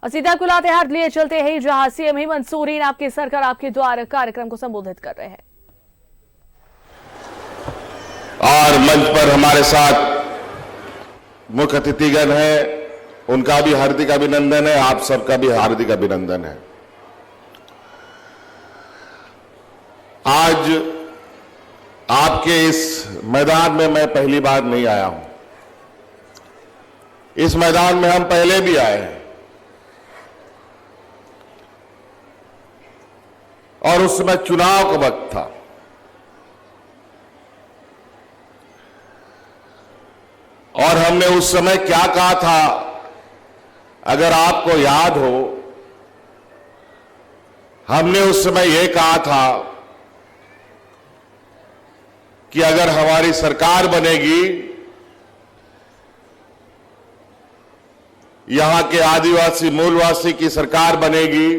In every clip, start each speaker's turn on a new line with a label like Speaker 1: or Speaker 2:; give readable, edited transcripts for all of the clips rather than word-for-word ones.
Speaker 1: और सीधा कुलातेहार लिए चलते हैं जहां सीएम हेमंत सोरेन आपके सरकार आपके द्वार कार्यक्रम को संबोधित कर रहे हैं।
Speaker 2: और मंच पर हमारे साथ मुख्य अतिथिगण है, उनका भी हार्दिक अभिनंदन है, आप सबका भी हार्दिक अभिनंदन है। आज आपके इस मैदान में मैं पहली बार नहीं आया हूं। इस मैदान में हम पहले भी आए हैं और उस समय चुनाव का वक्त था। और हमने उस समय क्या कहा था, अगर आपको याद हो, हमने उस समय यह कहा था कि अगर हमारी सरकार बनेगी, यहां के आदिवासी मूलवासी की सरकार बनेगी,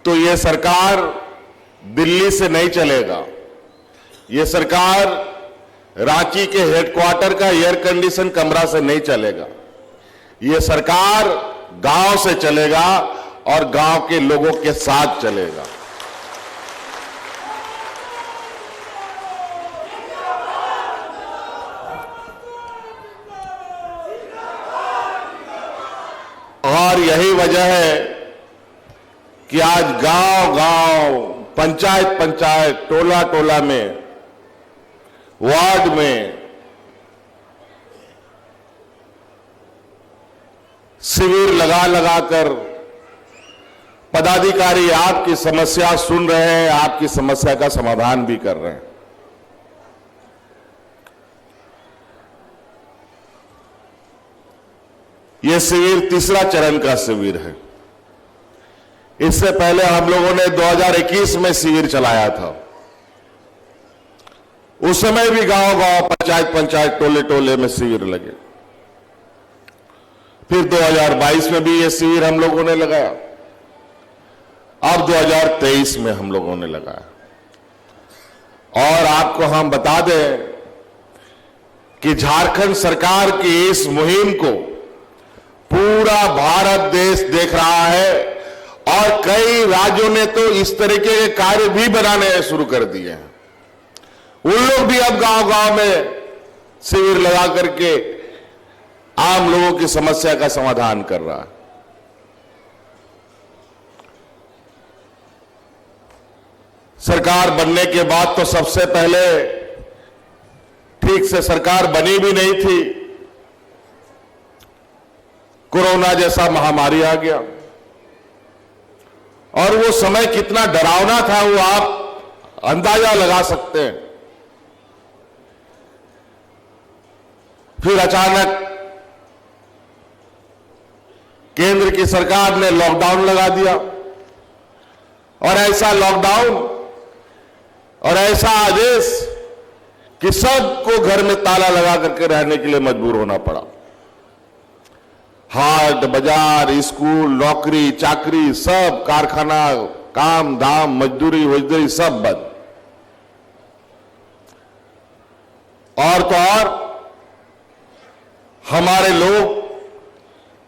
Speaker 2: तो यह सरकार दिल्ली से नहीं चलेगा। यह सरकार रांची के हेडक्वार्टर का एयर कंडीशन कमरा से नहीं चलेगा। यह सरकार गांव से चलेगा और गांव के लोगों के साथ चलेगा। और यही वजह है कि आज गांव गांव, पंचायत पंचायत, टोला टोला में, वार्ड में शिविर लगा लगाकर पदाधिकारी आपकी समस्या सुन रहे हैं, आपकी समस्या का समाधान भी कर रहे हैं। यह शिविर तीसरा चरण का शिविर है। इससे पहले हम लोगों ने 2021 में शिविर चलाया था। उस समय भी गांव गांव, पंचायत पंचायत, टोले टोले में शिविर लगे। फिर 2022 में भी यह शिविर हम लोगों ने लगाया। अब 2023 में हम लोगों ने लगाया। और आपको हम बता दें कि झारखंड सरकार की इस मुहिम को पूरा भारत देश देख रहा है और कई राज्यों ने तो इस तरीके के कार्य भी बनाने शुरू कर दिए हैं। उन लोग भी अब गांव गांव में शिविर लगा करके आम लोगों की समस्या का समाधान कर रहा है। सरकार बनने के बाद तो सबसे पहले ठीक से सरकार बनी भी नहीं थी, कोरोना जैसा महामारी आ गया। और वो समय कितना डरावना था वो आप अंदाजा लगा सकते हैं। फिर अचानक केंद्र की सरकार ने लॉकडाउन लगा दिया और ऐसा लॉकडाउन और ऐसा आदेश कि सबको घर में ताला लगा करके रहने के लिए मजबूर होना पड़ा। हाट बाजार, स्कूल, नौकरी चाकरी, सब कारखाना, काम धाम, मजदूरी वजदूरी सब बंद। और तो और हमारे लोग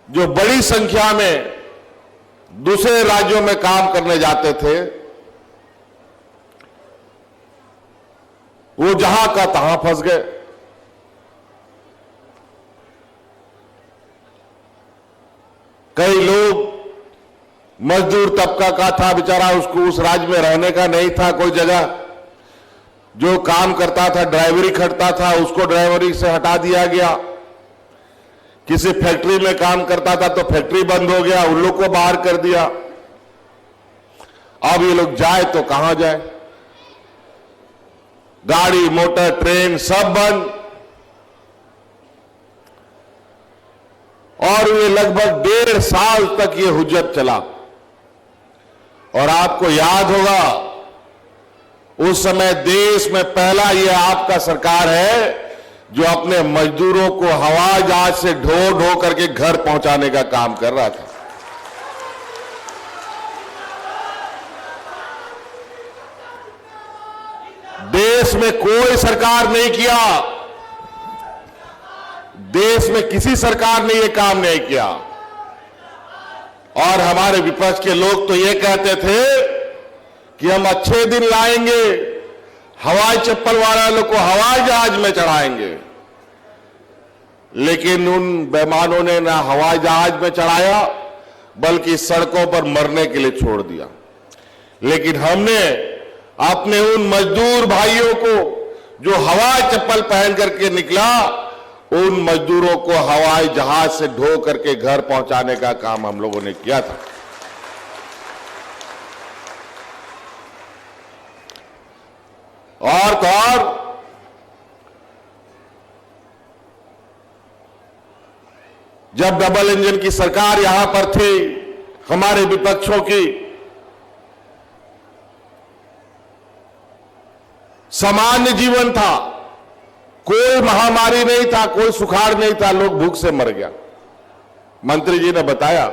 Speaker 2: जो बड़ी संख्या में दूसरे राज्यों में काम करने जाते थे, वो जहां का तहां फंस गए। कई लोग, मजदूर तबका का था बेचारा, उसको उस राज्य में रहने का नहीं था कोई जगह। जो काम करता था, ड्राइवरी खटता था, उसको ड्राइवरी से हटा दिया गया। किसी फैक्ट्री में काम करता था तो फैक्ट्री बंद हो गया, उन लोग को बाहर कर दिया। अब ये लोग जाए तो कहां जाए? गाड़ी मोटर ट्रेन सब बंद। और ये लगभग 1.5 साल तक ये हुज्जत चला। और आपको याद होगा, उस समय देश में पहला ये आपका सरकार है जो अपने मजदूरों को हवाई जहाज से ढो ढो करके घर पहुंचाने का काम कर रहा था। देश में कोई सरकार नहीं किया, देश में किसी सरकार ने यह काम नहीं किया। और हमारे विपक्ष के लोग तो ये कहते थे कि हम अच्छे दिन लाएंगे, हवाई चप्पल वाले लोग को हवाई जहाज में चढ़ाएंगे। लेकिन उन बेईमानों ने ना हवाई जहाज में चढ़ाया बल्कि सड़कों पर मरने के लिए छोड़ दिया। लेकिन हमने अपने उन मजदूर भाइयों को जो हवाई चप्पल पहन करके निकला, उन मजदूरों को हवाई जहाज से ढो करके घर पहुंचाने का काम हम लोगों ने किया था। और तो और जब डबल इंजन की सरकार यहां पर थी, हमारे विपक्षों की, सामान्य जीवन था, कोई महामारी नहीं था, कोई सुखाड़ नहीं था, लोग भूख से मर गया। मंत्री जी ने बताया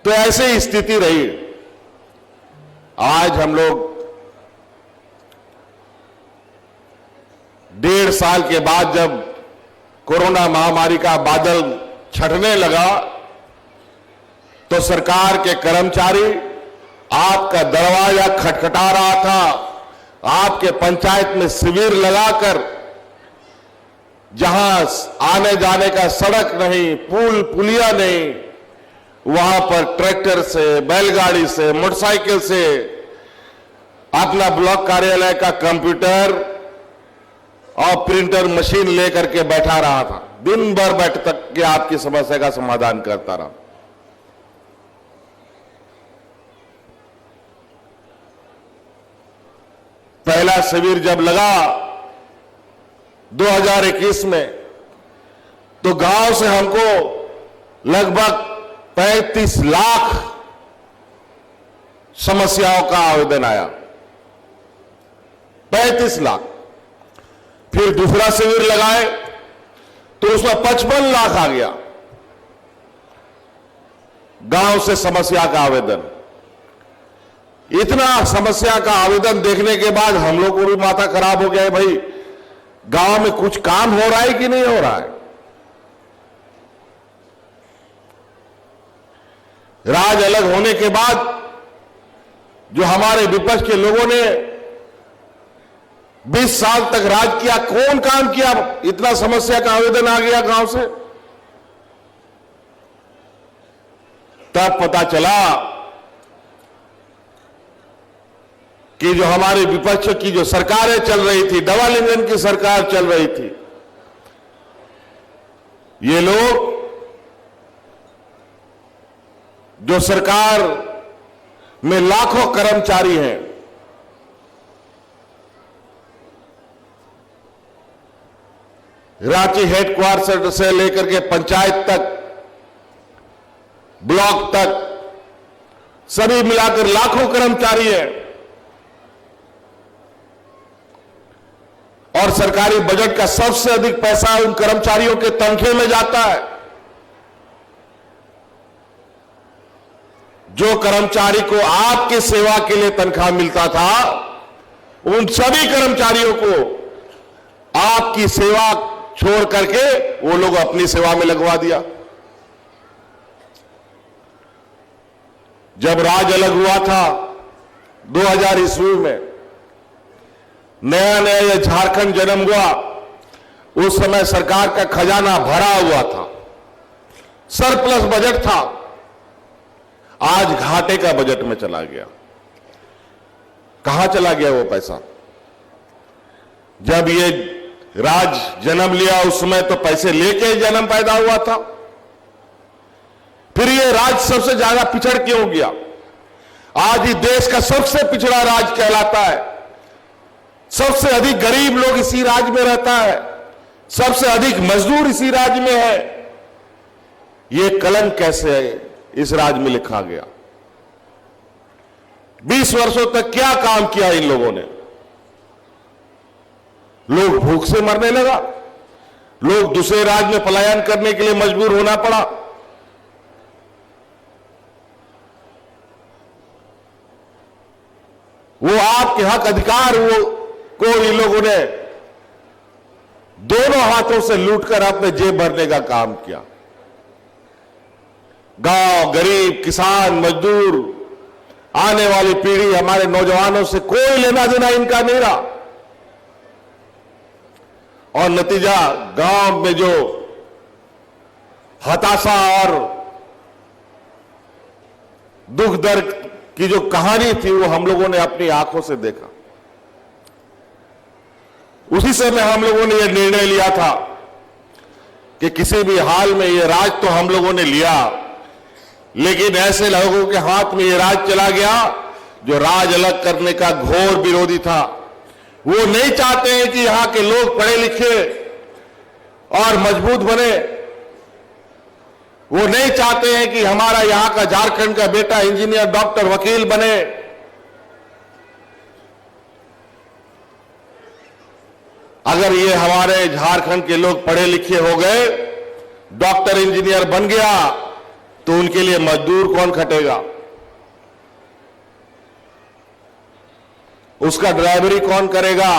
Speaker 2: तो ऐसे ही स्थिति रही। आज हम लोग 1.5 साल के बाद जब कोरोना महामारी का बादल छटने लगा तो सरकार के कर्मचारी आपका दरवाजा खटखटा रहा था। आपके पंचायत में शिविर लगाकर, जहां आने जाने का सड़क नहीं, पुल पुलिया नहीं, वहां पर ट्रैक्टर से, बैलगाड़ी से, मोटरसाइकिल से अपना ब्लॉक कार्यालय का कंप्यूटर और प्रिंटर मशीन लेकर के बैठा रहा था। दिन भर बैठ तक के आपकी समस्या का समाधान करता रहा। पहला शिविर जब लगा 2021 में, तो गांव से हमको लगभग 35 लाख समस्याओं का आवेदन आया। 35 लाख। फिर दूसरा शिविर लगाए तो उसमें 55 लाख आ गया गांव से समस्या का आवेदन। इतना समस्या का आवेदन देखने के बाद हम लोग को भी माथा खराब हो गया है, भाई गांव में कुछ काम हो रहा है कि नहीं हो रहा है। राज अलग होने के बाद जो हमारे विपक्ष के लोगों ने 20 साल तक राज किया, कौन काम किया? इतना समस्या का आवेदन आ गया गांव से। तब पता चला कि जो हमारे विपक्ष की जो सरकारें चल रही थी, डबल इंजन की सरकार चल रही थी, ये लोग जो सरकार में लाखों कर्मचारी हैं, रांची हेडक्वार्टर से लेकर के पंचायत तक, ब्लॉक तक, सभी मिलाकर लाखों कर्मचारी हैं। और सरकारी बजट का सबसे अधिक पैसा उन कर्मचारियों के तनख्वाह में जाता है। जो कर्मचारी को आपकी सेवा के लिए तनख्वाह मिलता था, उन सभी कर्मचारियों को आपकी सेवा छोड़ करके वो लोग अपनी सेवा में लगवा दिया। जब राज अलग हुआ था 2000 ईस्वी में, नया नया यह झारखंड जन्म हुआ, उस समय सरकार का खजाना भरा हुआ था, सरप्लस बजट था। आज घाटे का बजट में चला गया। कहां चला गया वो पैसा? जब ये राज जन्म लिया उस समय तो पैसे लेके जन्म पैदा हुआ था। फिर ये राज सबसे ज्यादा पिछड़ क्यों गया? आज ही देश का सबसे पिछड़ा राज कहलाता है। सबसे अधिक गरीब लोग इसी राज्य में रहता है, सबसे अधिक मजदूर इसी राज्य में है। ये कलंक कैसे इस राज्य में लिखा गया? 20 वर्षों तक क्या काम किया इन लोगों ने? लोग भूख से मरने लगा, लोग दूसरे राज्य में पलायन करने के लिए मजबूर होना पड़ा। वो आपके हक अधिकार वो को इन लोगों ने दोनों हाथों से लूटकर अपने जेब भरने का काम किया। गांव, गरीब, किसान, मजदूर, आने वाली पीढ़ी, हमारे नौजवानों से कोई लेना देना इनका नहीं रहा। और नतीजा, गांव में जो हताशा और दुख दर्द की जो कहानी थी वो हम लोगों ने अपनी आंखों से देखा। उसी समय हम लोगों ने यह निर्णय लिया था कि किसी भी हाल में यह राज तो हम लोगों ने लिया, लेकिन ऐसे लोगों के हाथ में यह राज चला गया जो राज अलग करने का घोर विरोधी था। वो नहीं चाहते हैं कि यहां के लोग पढ़े लिखे और मजबूत बने। वो नहीं चाहते हैं कि हमारा यहां का, झारखंड का बेटा इंजीनियर, डॉक्टर, वकील बने। अगर ये हमारे झारखंड के लोग पढ़े लिखे हो गए, डॉक्टर, इंजीनियर बन गया, तो उनके लिए मजदूर कौन खटेगा? उसका ड्राइवरी कौन करेगा?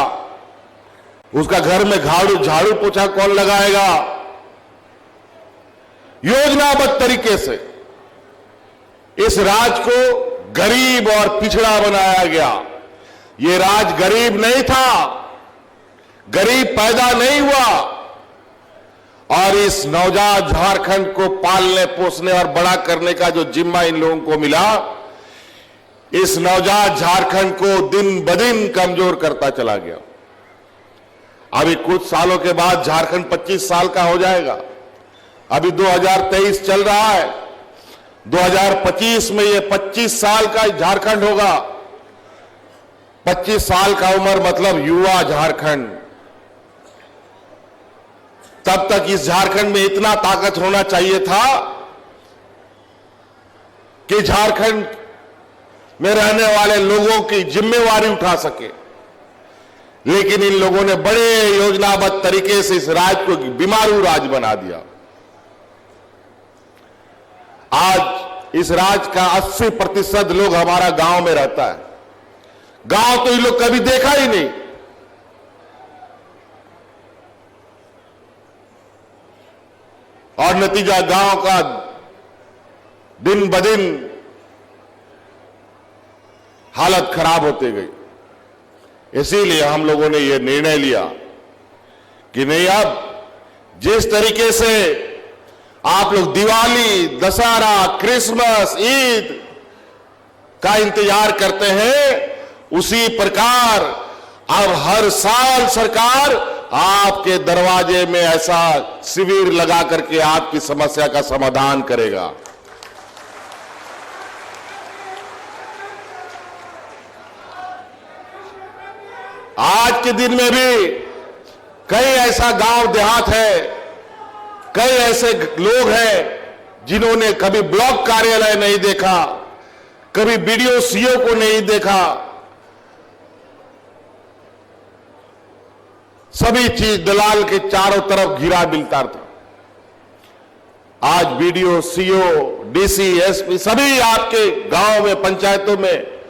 Speaker 2: उसका घर में झाड़ू पोछा कौन लगाएगा? योजनाबद्ध तरीके से इस राज को गरीब और पिछड़ा बनाया गया। यह राज गरीब नहीं था, गरीब पैदा नहीं हुआ। और इस नवजात झारखंड को पालने, पोसने और बड़ा करने का जो जिम्मा इन लोगों को मिला, इस नवजात झारखंड को दिन ब दिन कमजोर करता चला गया। अभी कुछ सालों के बाद झारखंड 25 साल का हो जाएगा। अभी 2023 चल रहा है, 2025 में ये 25 साल का झारखंड होगा। 25 साल का उम्र मतलब युवा झारखंड। तब तक इस झारखंड में इतना ताकत होना चाहिए था कि झारखंड में रहने वाले लोगों की जिम्मेवारी उठा सके। लेकिन इन लोगों ने बड़े योजनाबद्ध तरीके से इस राज्य को बीमारू राज्य बना दिया। आज इस राज्य का 80% लोग हमारा गांव में रहता है। गांव तो इन लोग कभी देखा ही नहीं। और नतीजा, गांव का दिन ब दिन हालत खराब होती गई। इसीलिए हम लोगों ने यह निर्णय लिया कि नहीं, अब जिस तरीके से आप लोग दिवाली, दशहरा, क्रिसमस, ईद का इंतजार करते हैं, उसी प्रकार अब हर साल सरकार आपके दरवाजे में ऐसा शिविर लगा करके आपकी समस्या का समाधान करेगा। आज के दिन में भी कई ऐसा गांव देहात है, कई ऐसे लोग हैं जिन्होंने कभी ब्लॉक कार्यालय नहीं देखा, कभी बीडीओ, सीओ को नहीं देखा। सभी चीज दलाल के चारों तरफ घिरा मिलता था। आज बीडीओ, सीओ, डीसी, एसपी सभी आपके गांव में, पंचायतों में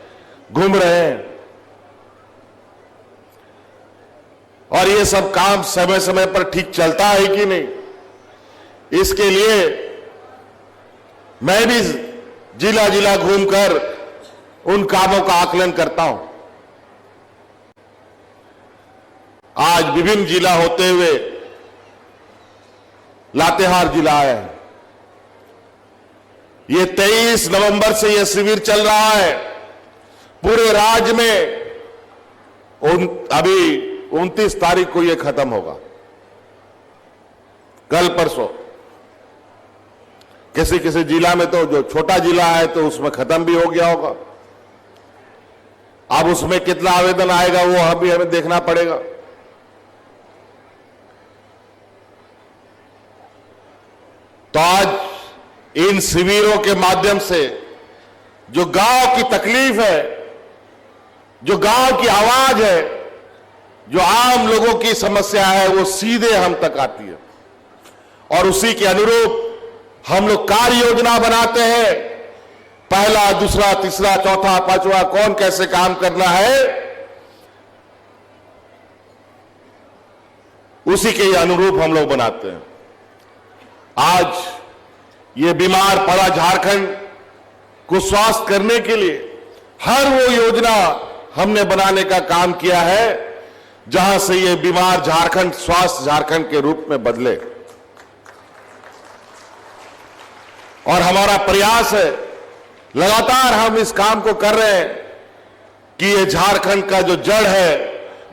Speaker 2: घूम रहे हैं। और ये सब काम समय समय पर ठीक चलता है कि नहीं, इसके लिए मैं भी जिला जिला घूमकर उन कामों का आकलन करता हूं। आज विभिन्न जिला होते हुए लातेहार जिला आया है। ये 23 नवंबर से यह शिविर चल रहा है पूरे राज्य में। अभी 29 तारीख को यह खत्म होगा, कल परसों। किसी किसी जिला में तो, जो छोटा जिला है तो उसमें खत्म भी हो गया होगा। अब उसमें कितना आवेदन आएगा वो अभी हमें देखना पड़ेगा। तो आज इन शिविरों के माध्यम से जो गांव की तकलीफ है, जो गांव की आवाज है, जो आम लोगों की समस्या है, वो सीधे हम तक आती है। और उसी के अनुरूप हम लोग कार्य योजना बनाते हैं। पहला, दूसरा, तीसरा, चौथा, पांचवा, कौन कैसे काम करना है, उसी के अनुरूप हम लोग बनाते हैं। आज ये बीमार पड़ा झारखंड को स्वस्थ करने के लिए हर वो योजना हमने बनाने का काम किया है जहां से ये बीमार झारखंड स्वस्थ झारखंड के रूप में बदले। और हमारा प्रयास है, लगातार हम इस काम को कर रहे हैं कि ये झारखंड का जो जड़ है,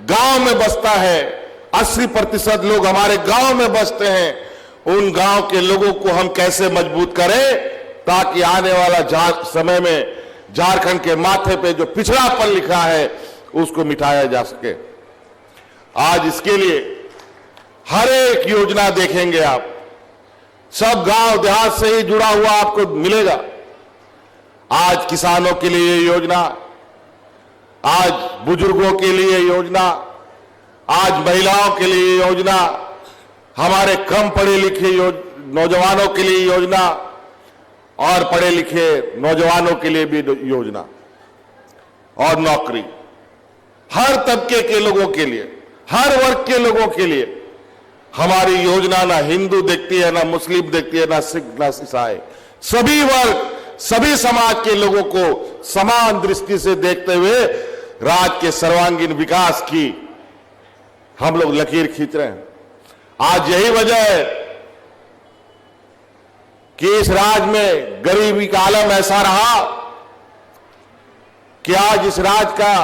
Speaker 2: गांव में बसता है, 80% लोग हमारे गांव में बसते हैं, उन गांव के लोगों को हम कैसे मजबूत करें ताकि आने वाला समय में झारखंड के माथे पे जो पिछड़ापन लिखा है उसको मिटाया जा सके। आज इसके लिए हर एक योजना देखेंगे आप, सब गांव देहात से ही जुड़ा हुआ आपको मिलेगा। आज किसानों के लिए योजना, आज बुजुर्गों के लिए योजना, आज महिलाओं के लिए योजना, हमारे कम पढ़े लिखे नौजवानों के लिए योजना और पढ़े लिखे नौजवानों के लिए भी योजना और नौकरी, हर तबके के लोगों के लिए, हर वर्ग के लोगों के लिए हमारी योजना ना हिंदू देखती है, ना मुस्लिम देखती है, ना सिख, ना ईसाई, सभी वर्ग, सभी समाज के लोगों को समान दृष्टि से देखते हुए राज्य के सर्वांगीण विकास की हम लोग लकीर खींच रहे हैं। आज यही वजह है कि इस राज्य में गरीबी का आलम ऐसा रहा कि आज इस राज्य का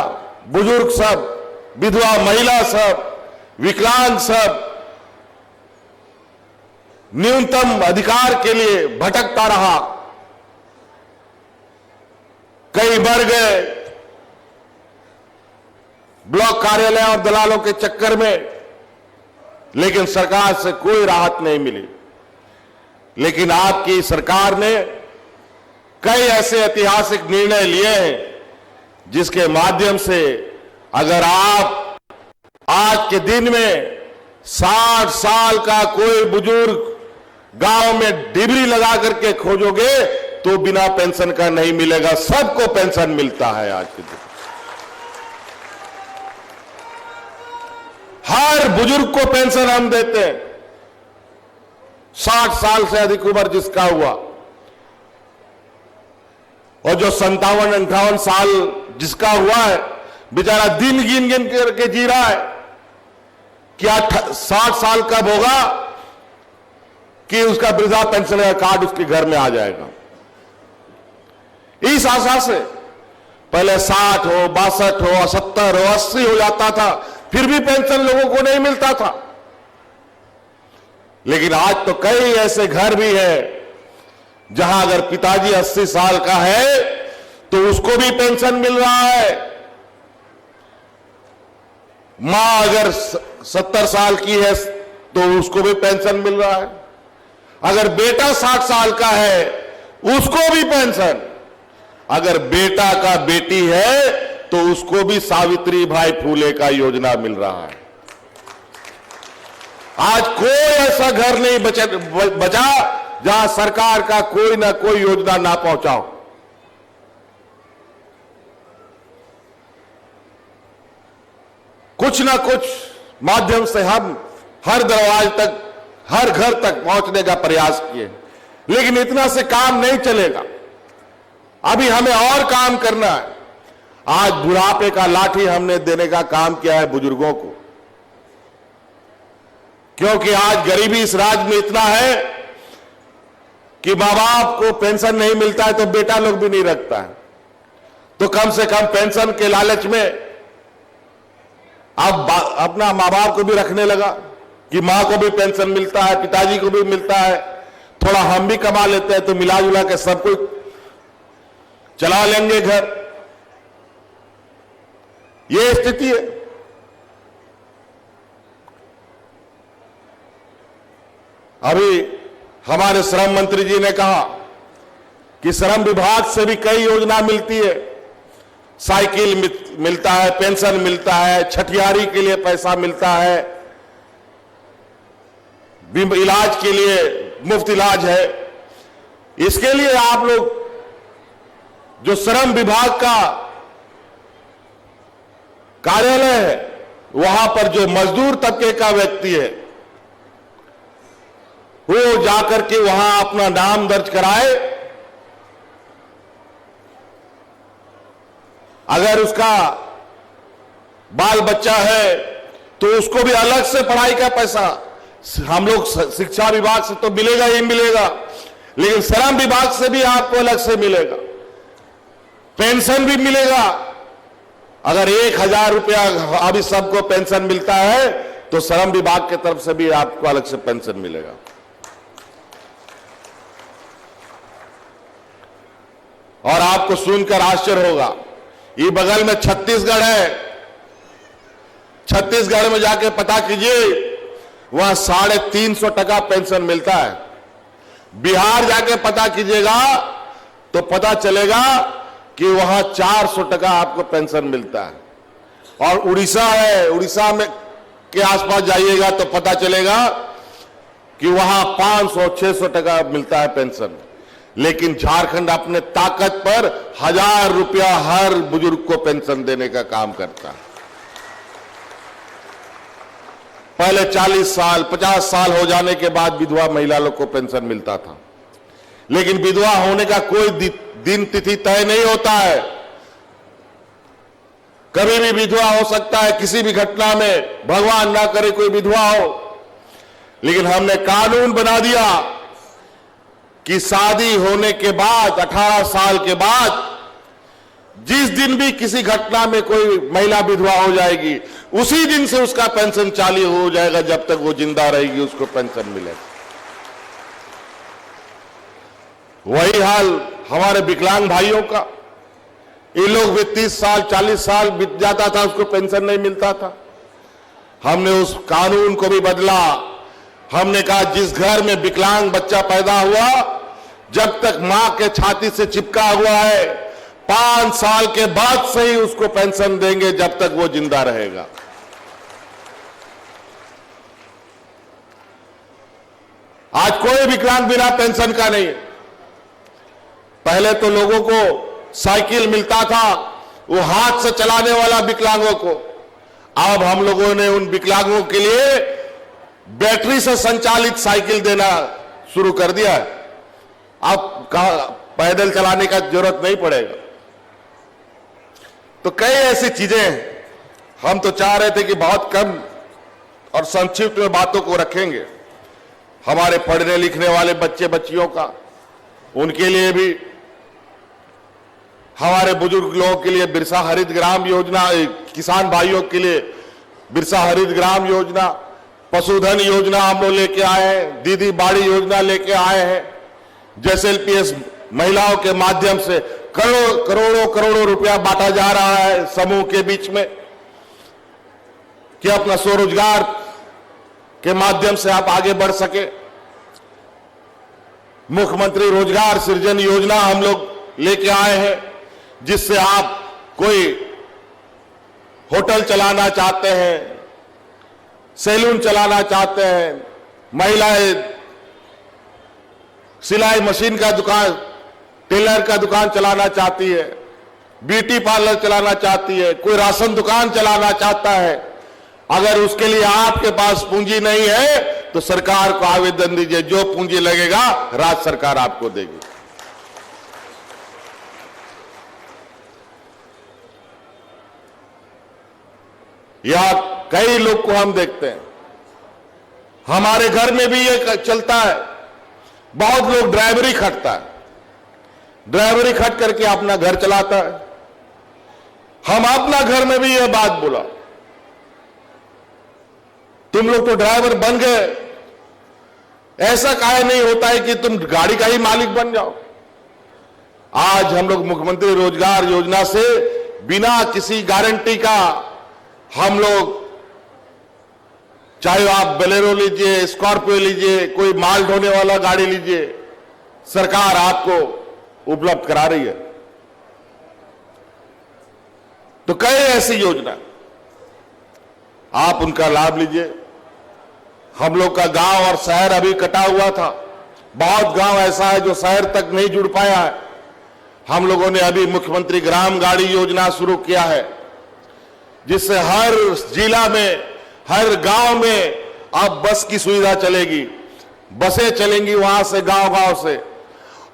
Speaker 2: बुजुर्ग सब, विधवा महिला सब, विकलांग सब न्यूनतम अधिकार के लिए भटकता रहा, कई बढ़ गए ब्लॉक कार्यालय और दलालों के चक्कर में, लेकिन सरकार से कोई राहत नहीं मिली। लेकिन आपकी सरकार ने कई ऐसे ऐतिहासिक निर्णय लिए हैं जिसके माध्यम से अगर आप आज के दिन में 60 साल का कोई बुजुर्ग गांव में डिबरी लगा करके खोजोगे तो बिना पेंशन का नहीं मिलेगा, सबको पेंशन मिलता है। आज के दिन हर बुजुर्ग को पेंशन हम देते हैं, 60 साल से अधिक उम्र जिसका हुआ और जो 57-58 साल जिसका हुआ है, बेचारा दिन गिन गिन करके जी रहा है कि 60 साल कब होगा कि उसका वृद्धा पेंशन का कार्ड उसके घर में आ जाएगा। इस आशा से पहले 60 हो, 62 हो, 70 हो, 80 हो जाता था, फिर भी पेंशन लोगों को नहीं मिलता था। लेकिन आज तो कई ऐसे घर भी है जहां अगर पिताजी 80 साल का है तो उसको भी पेंशन मिल रहा है, मां अगर 70 साल की है तो उसको भी पेंशन मिल रहा है, अगर बेटा 60 साल का है उसको भी पेंशन, अगर बेटा का बेटी है तो उसको भी सावित्री भाई फूले का योजना मिल रहा है। आज कोई ऐसा घर नहीं बचा जहां सरकार का कोई ना कोई योजना ना पहुंचाओ। कुछ ना कुछ माध्यम से हम हर दरवाजे तक, हर घर तक पहुंचने का प्रयास किए, लेकिन इतना से काम नहीं चलेगा। अभी हमें और काम करना है। आज बुढ़ापे का लाठी हमने देने का काम किया है बुजुर्गों को, क्योंकि आज गरीबी इस राज्य में इतना है कि मां बाप को पेंशन नहीं मिलता है तो बेटा लोग भी नहीं रखता है, तो कम से कम पेंशन के लालच में अब अपना मां बाप को भी रखने लगा कि मां को भी पेंशन मिलता है, पिताजी को भी मिलता है, थोड़ा हम भी कमा लेते हैं तो मिला जुला के सब कुछ चला लेंगे घर। ये स्थिति है। अभी हमारे श्रम मंत्री जी ने कहा कि श्रम विभाग से भी कई योजना मिलती है, साइकिल मिलता है, पेंशन मिलता है, छठियारी के लिए पैसा मिलता है, इलाज के लिए मुफ्त इलाज है। इसके लिए आप लोग जो श्रम विभाग का कार्यालय है वहां पर जो मजदूर तबके का व्यक्ति है वो जाकर के वहां अपना नाम दर्ज कराए। अगर उसका बाल बच्चा है तो उसको भी अलग से पढ़ाई का पैसा हम लोग शिक्षा विभाग से तो मिलेगा ही मिलेगा, लेकिन श्रम विभाग से भी आपको अलग से मिलेगा, पेंशन भी मिलेगा। अगर 1000 रुपया अभी सबको पेंशन मिलता है तो श्रम विभाग की तरफ से भी आपको अलग से पेंशन मिलेगा। और आपको सुनकर आश्चर्य होगा, ये बगल में छत्तीसगढ़ है, छत्तीसगढ़ में जाके पता कीजिए, वहां 350 टका पेंशन मिलता है। बिहार जाके पता कीजिएगा तो पता चलेगा कि वहां 400 टका आपको पेंशन मिलता है। और उड़ीसा है, उड़ीसा में के आसपास जाइएगा तो पता चलेगा कि वहां 500-600 टका मिलता है पेंशन। लेकिन झारखंड अपने ताकत पर 1000 रुपया हर बुजुर्ग को पेंशन देने का काम करता है। पहले 40 साल 50 साल हो जाने के बाद विधवा महिला लोग को पेंशन मिलता था, लेकिन विधवा होने का कोई दिन तिथि तय नहीं होता है। कभी भी विधवा हो सकता है, किसी भी घटना में, भगवान ना करे कोई विधवा हो। लेकिन हमने कानून बना दिया कि शादी होने के बाद 18 साल के बाद जिस दिन भी किसी घटना में कोई महिला विधवा हो जाएगी, उसी दिन से उसका पेंशन चालू हो जाएगा। जब तक वो जिंदा रहेगी उसको पेंशन मिलेगा। वही हाल हमारे विकलांग भाइयों का। ये लोग भी 30 साल 40 साल बीत जाता था, उसको पेंशन नहीं मिलता था। हमने उस कानून को भी बदला। हमने कहा जिस घर में विकलांग बच्चा पैदा हुआ, जब तक मां के छाती से चिपका हुआ है, 5 साल के बाद से ही उसको पेंशन देंगे, जब तक वो जिंदा रहेगा। आज कोई विकलांग बिना पेंशन का नहीं है। पहले तो लोगों को साइकिल मिलता था, वो हाथ से चलाने वाला विकलांगों को। अब हम लोगों ने उन विकलांगों के लिए बैटरी से संचालित साइकिल देना शुरू कर दिया है। अब पैदल चलाने का जरूरत नहीं पड़ेगा। तो कई ऐसी चीजें हैं। हम तो चाह रहे थे कि बहुत कम और संक्षिप्त में बातों को रखेंगे। हमारे पढ़ने लिखने वाले बच्चे बच्चियों का, उनके लिए भी, हमारे बुजुर्ग लोगों के लिए बिरसा हरित ग्राम योजना, किसान भाइयों के लिए बिरसा हरित ग्राम योजना, पशुधन योजना हम लोग लेके आए हैं, दीदी बाड़ी योजना लेके आए हैं। जैसे एलपीएस महिलाओं के माध्यम से करोड़ों रुपया बांटा जा रहा है समूह के बीच में, कि अपना स्वरोजगार के माध्यम से आप आगे बढ़ सके। मुख्यमंत्री रोजगार सृजन योजना हम लोग लेके आए हैं, जिससे आप कोई होटल चलाना चाहते हैं, सैलून चलाना चाहते हैं, महिलाएं सिलाई मशीन का दुकान, टेलर का दुकान चलाना चाहती है, ब्यूटी पार्लर चलाना चाहती है, कोई राशन दुकान चलाना चाहता है, अगर उसके लिए आपके पास पूंजी नहीं है तो सरकार को आवेदन दीजिए, जो पूंजी लगेगा राज्य सरकार आपको देगी। या कई लोग को हम देखते हैं, हमारे घर में भी ये चलता है, बहुत लोग ड्राइवरी खटता है, ड्राइवरी खट करके अपना घर चलाता है। हम अपना घर में भी ये बात बोला, तुम लोग तो ड्राइवर बन गए, ऐसा काहे नहीं होता है कि तुम गाड़ी का ही मालिक बन जाओ। आज हम लोग मुख्यमंत्री रोजगार योजना से बिना किसी गारंटी का हम लोग, चाहे आप बोलेरो लीजिए, स्कॉर्पियो लीजिए, कोई माल ढोने वाला गाड़ी लीजिए, सरकार आपको उपलब्ध करा रही है। तो कई ऐसी योजना, आप उनका लाभ लीजिए। हम लोग का गांव और शहर अभी कटा हुआ था, बहुत गांव ऐसा है जो शहर तक नहीं जुड़ पाया है। हम लोगों ने अभी मुख्यमंत्री ग्राम गाड़ी योजना शुरू किया है, जिससे हर जिला में, हर गांव में अब बस की सुविधा चलेगी। बसें चलेंगी वहां से, गांव-गांव से,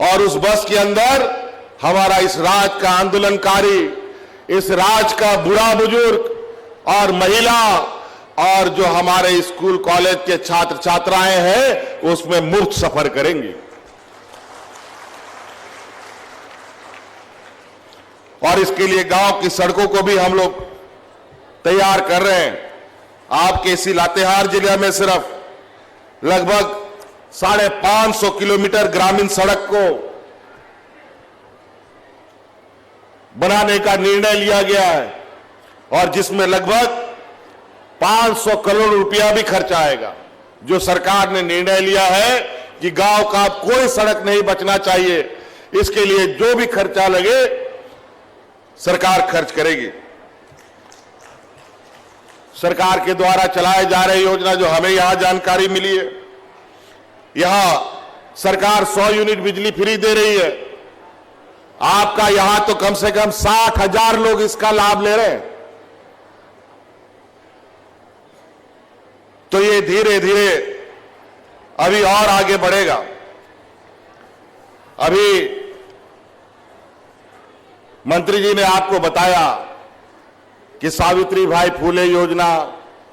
Speaker 2: और उस बस के अंदर हमारा इस राज्य का आंदोलनकारी, इस राज्य का बूढ़ा बुजुर्ग और महिला और जो हमारे स्कूल कॉलेज के छात्र छात्राएं हैं उसमें मुफ्त सफर करेंगी। और इसके लिए गांव की सड़कों को भी हम लोग तैयार कर रहे हैं। आपके इसी लातेहार जिले में सिर्फ लगभग 550 किलोमीटर ग्रामीण सड़क को बनाने का निर्णय लिया गया है और जिसमें लगभग 500 करोड़ रुपया भी खर्च आएगा। जो सरकार ने निर्णय लिया है कि गांव का कोई सड़क नहीं बचना चाहिए, इसके लिए जो भी खर्चा लगे सरकार खर्च करेगी। सरकार के द्वारा चलाए जा रही योजना जो हमें यहां जानकारी मिली है, यहां सरकार 100 यूनिट बिजली फ्री दे रही है। आपका यहां तो कम से कम 60,000 लोग इसका लाभ ले रहे हैं। तो ये धीरे धीरे अभी और आगे बढ़ेगा। अभी मंत्री जी ने आपको बताया कि सावित्री भाई फूले योजना,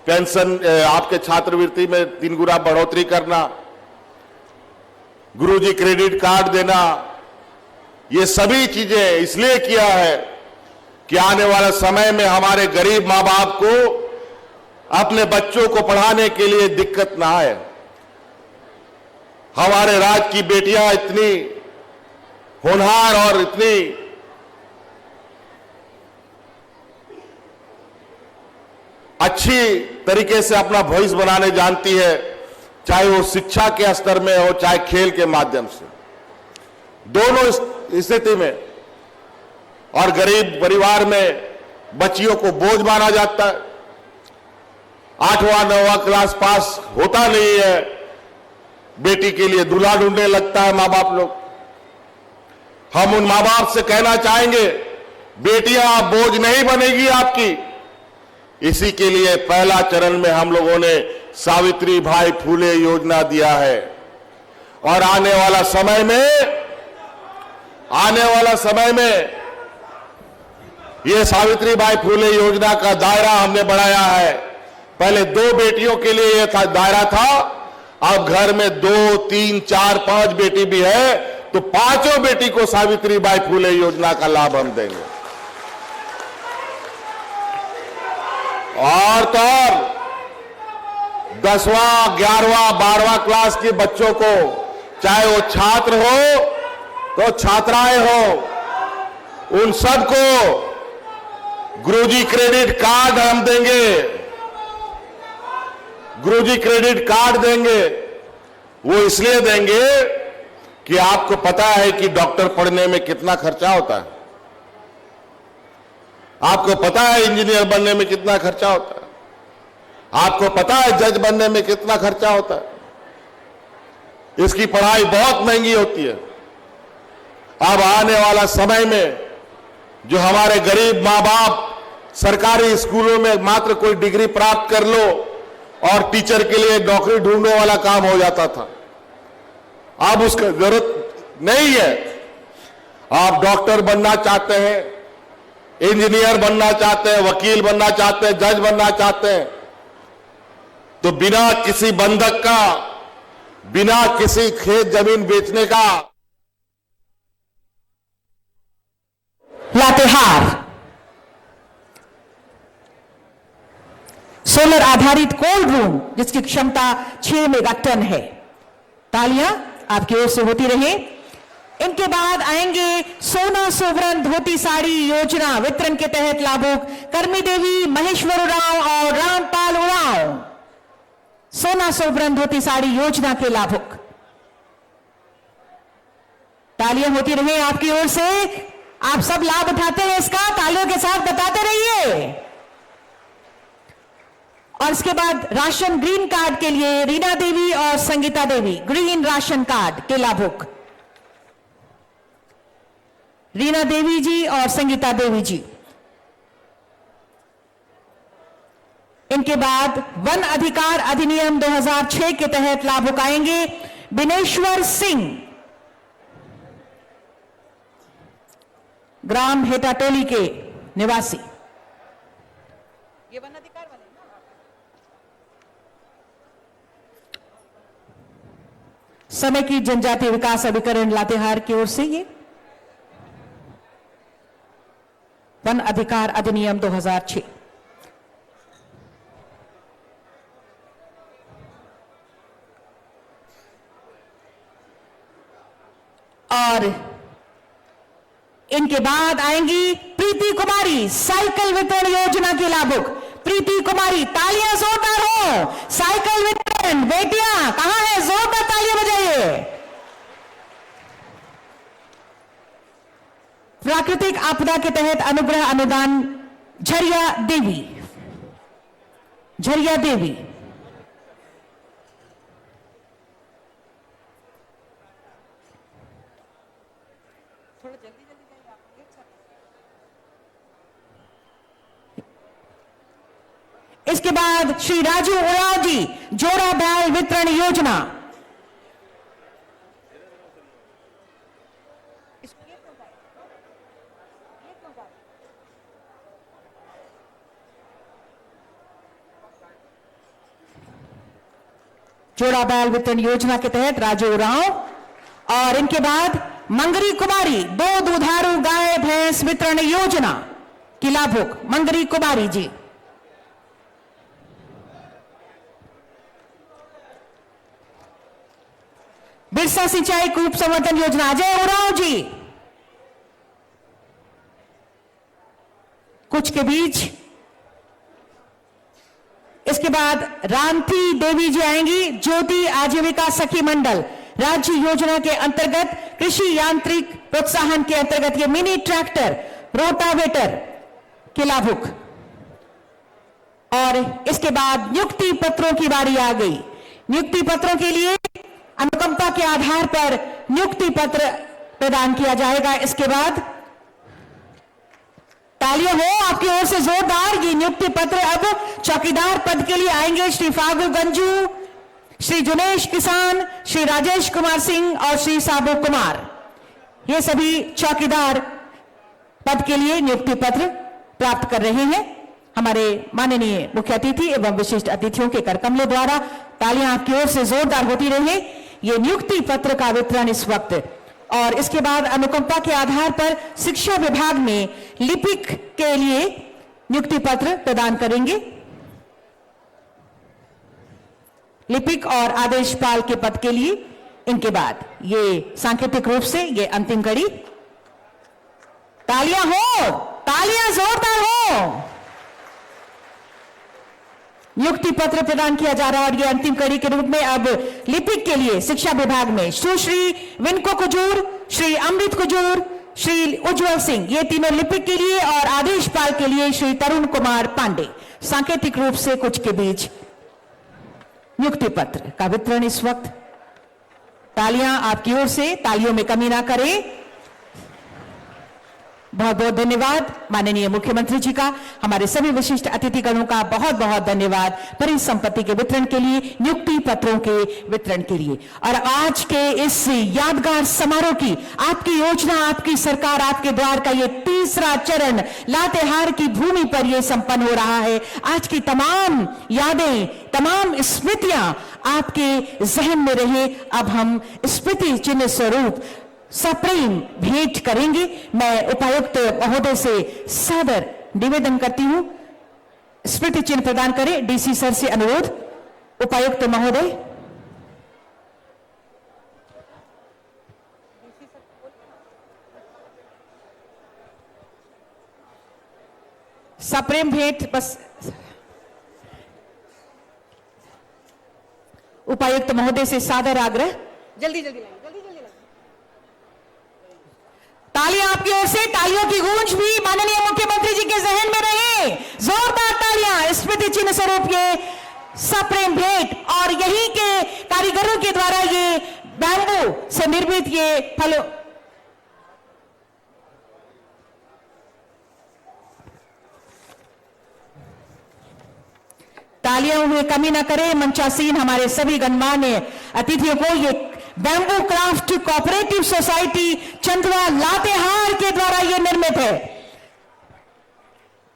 Speaker 2: पेंशन, आपके छात्रवृत्ति में 3 गुना बढ़ोतरी करना, गुरुजी क्रेडिट कार्ड देना, ये सभी चीजें इसलिए किया है कि आने वाले समय में हमारे गरीब मां बाप को अपने बच्चों को पढ़ाने के लिए दिक्कत ना आए। हमारे राज्य की बेटियां इतनी होनहार और इतनी अच्छी तरीके से अपना भविष्य बनाने जानती है, चाहे वो शिक्षा के स्तर में हो चाहे खेल के माध्यम से, दोनों स्थिति में। और गरीब परिवार में बच्चियों को बोझ माना जाता है। 8वां 9वां क्लास पास होता नहीं है, बेटी के लिए दूल्हा ढूंढने लगता है मां बाप लोग। हम उन मां बाप से कहना चाहेंगे, बेटियां बोझ नहीं बनेगी आपकी। इसी के लिए पहला चरण में हम लोगों ने सावित्री भाई फूले योजना दिया है और आने वाला समय में यह सावित्री भाई फूले योजना का दायरा हमने बढ़ाया है। पहले 2 बेटियों के लिए यह दायरा था, अब घर में 2, 3, 4, 5 बेटी भी है तो 5 बेटी को सावित्री बाई फूले योजना का लाभ हम देंगे। और तो 10वां 11वां 12वां क्लास के बच्चों को, चाहे वो छात्र हो तो छात्राएं हो, उन सबको गुरुजी क्रेडिट कार्ड हम देंगे। गुरुजी क्रेडिट कार्ड देंगे। वो इसलिए देंगे कि आपको पता है कि डॉक्टर पढ़ने में कितना खर्चा होता है, आपको पता है इंजीनियर बनने में कितना खर्चा होता है, आपको पता है जज बनने में कितना खर्चा होता है। इसकी पढ़ाई बहुत महंगी होती है। अब आने वाला समय में जो हमारे गरीब मां बाप सरकारी स्कूलों में मात्र कोई डिग्री प्राप्त कर लो और टीचर के लिए नौकरी ढूंढने वाला काम हो जाता था, अब उसका जरूरत नहीं है। आप डॉक्टर बनना चाहते हैं, इंजीनियर बनना चाहते हैं, वकील बनना चाहते हैं, जज बनना चाहते हैं, तो बिना किसी बंधक का, बिना किसी खेत जमीन बेचने का।
Speaker 3: लातेहार सोलर आधारित कोल्ड रूम जिसकी क्षमता 6 मेगाटन है। तालियां आपकी ओर से होती रहे। इनके बाद आएंगे सोना सोवरन धोती साड़ी योजना वितरण के तहत लाभुक कर्मी देवी, महेश्वर उरांव और रामपाल उरांव। सोना सोवरन धोती साड़ी योजना के लाभुक। तालियां होती रहे आपकी ओर से। आप सब लाभ उठाते हैं इसका, तालियों के साथ बताते रहिए। और इसके बाद राशन ग्रीन कार्ड के लिए रीना देवी और Sangeeta Devi, green ration card के लाभुक रीना देवी जी और संगीता देवी जी। इनके बाद वन अधिकार अधिनियम 2006 के तहत लाभुक आएंगे बिनेश्वर सिंह, ग्राम हेटाटोली के निवासी। ये वन अधिकार वाले ना? समय की जनजातीय विकास अभिकरण लातेहार की ओर से ये वन अधिकार अधिनियम 2006। और इनके बाद आएंगी प्रीति कुमारी, साइकिल वितरण योजना की लाभुक। प्रीति कुमारी, तालियां जोरदार हो। साइकिल वितरण, बेटियां कहां है? जोरदार तालियां बजाइए। प्राकृतिक आपदा के तहत अनुग्रह अनुदान झरिया देवी, झरिया देवी। इसके बाद श्री राजू उराव जी, जोड़ा बैल वितरण योजना। जोड़ा बैल वितरण योजना के तहत राजू उराव। और इनके बाद मंगरी कुमारी, दो दुधारू गाय भैंस वितरण योजना की लाभुक मंगरी कुमारी जी। बिरसा सिंचाई कूप संवर्धन योजना अजय उराव जी। कुछ के बीच इसके बाद रामती देवी जी आएंगी, ज्योति आजीविका सखी मंडल राज्य योजना के अंतर्गत कृषि यांत्रिक प्रोत्साहन के अंतर्गत ये मिनी ट्रैक्टर रोटावेटर के लाभुक। और इसके बाद नियुक्ति पत्रों की बारी आ गई। नियुक्ति पत्रों के लिए अनुकंपा के आधार पर नियुक्ति पत्र प्रदान किया जाएगा। इसके बाद तालियां हो आपकी ओर से जोरदार। ये नियुक्ति पत्र अब चौकीदार पद के लिए आएंगे श्री फागु गंजू, श्री जुनेश किसान, श्री राजेश कुमार सिंह और श्री साबू कुमार। ये सभी चौकीदार पद के लिए नियुक्ति पत्र प्राप्त कर रहे हैं हमारे माननीय मुख्य अतिथि एवं विशिष्ट अतिथियों के करकमलों द्वारा। तालियां आपकी ओर से जोरदार होती रहे। ये नियुक्ति पत्र का वितरण इस वक्त। और इसके बाद अनुकंपा के आधार पर शिक्षा विभाग में लिपिक के लिए नियुक्ति पत्र प्रदान करेंगे। लिपिक और आदेशपाल के पद के लिए इनके बाद ये सांकेतिक रूप से ये अंतिम कड़ी। तालियां हो, तालियां जोरदार हो। नियुक्ति पत्र प्रदान किया जा रहा है। और ये अंतिम कड़ी के रूप में अब लिपिक के लिए शिक्षा विभाग में सुश्री विनको कुजूर, श्री अमृत कुजूर, श्री उज्जवल सिंह, ये तीनों लिपिक के लिए। और आदेशपाल के लिए श्री तरुण कुमार पांडे। सांकेतिक रूप से कुछ के बीच नियुक्ति पत्र का वितरण इस वक्त। तालियां आपकी ओर से, तालियों में कमी ना करें। बहुत बहुत धन्यवाद माननीय मुख्यमंत्री जी का, हमारे सभी विशिष्ट अतिथिगणों का बहुत बहुत धन्यवाद परिसंपत्ति के वितरण के लिए, नियुक्ति पत्रों के वितरण के लिए। और आज के इस यादगार समारोह की आपकी योजना, आपकी सरकार, आपके द्वार का ये तीसरा चरण लातेहार की भूमि पर ये संपन्न हो रहा है। आज की तमाम यादें, तमाम स्मृतियां आपके जहन में रहे। अब हम स्मृति चिन्ह स्वरूप सप्रेम भेंट करेंगे। मैं उपायुक्त महोदय से सादर निवेदन करती हूं, स्मृति चिन्ह प्रदान करें। डीसी सर से अनुरोध। उपायुक्त महोदय। सप्रेम भेंट बस उपायुक्त महोदय से सादर आग्रह। जल्दी जल्दी लाइए, जल्दी जल्दी लाइए। तालियां आपकी ओर से, तालियों की गूंज भी माननीय मुख्यमंत्री जी के जहन में रहे। जोरदार तालियां स्मृति चिन्ह स्वरूप ये सप्रेम भेंट। और यहीं के कारीगरों के द्वारा ये बैम्बू से निर्मित ये फलों तालियों में कमी न करें। मंचासीन हमारे सभी गणमान्य अतिथियों को ये बैम्बू क्राफ्ट कोऑपरेटिव सोसाइटी चंदवा लातेहार के द्वारा यह निर्मित है।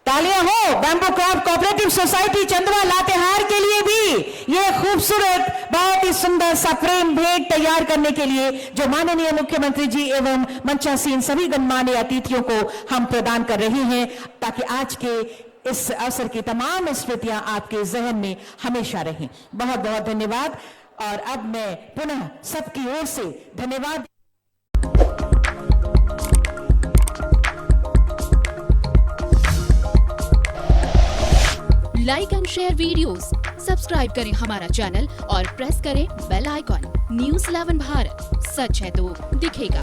Speaker 3: तालियां हो बैम्बू क्राफ्ट कोऑपरेटिव सोसाइटी चंदवा लातेहार के लिए भी यह खूबसूरत बहुत ही सुंदर सा फ्रेम भेंट तैयार करने के लिए जो माननीय मुख्यमंत्री जी एवं मंचासीन सभी गणमान्य अतिथियों को हम प्रदान कर रहे हैं, ताकि आज के इस अवसर की तमाम स्मृतियां आपके जहन में हमेशा रहें। बहुत बहुत धन्यवाद। और अब मैं पुनः सबकी ओर से धन्यवाद।
Speaker 4: Like and share videos, subscribe करें हमारा चैनल और प्रेस करें बेल आइकॉन। न्यूज़ 11 भारत, सच है तो दिखेगा।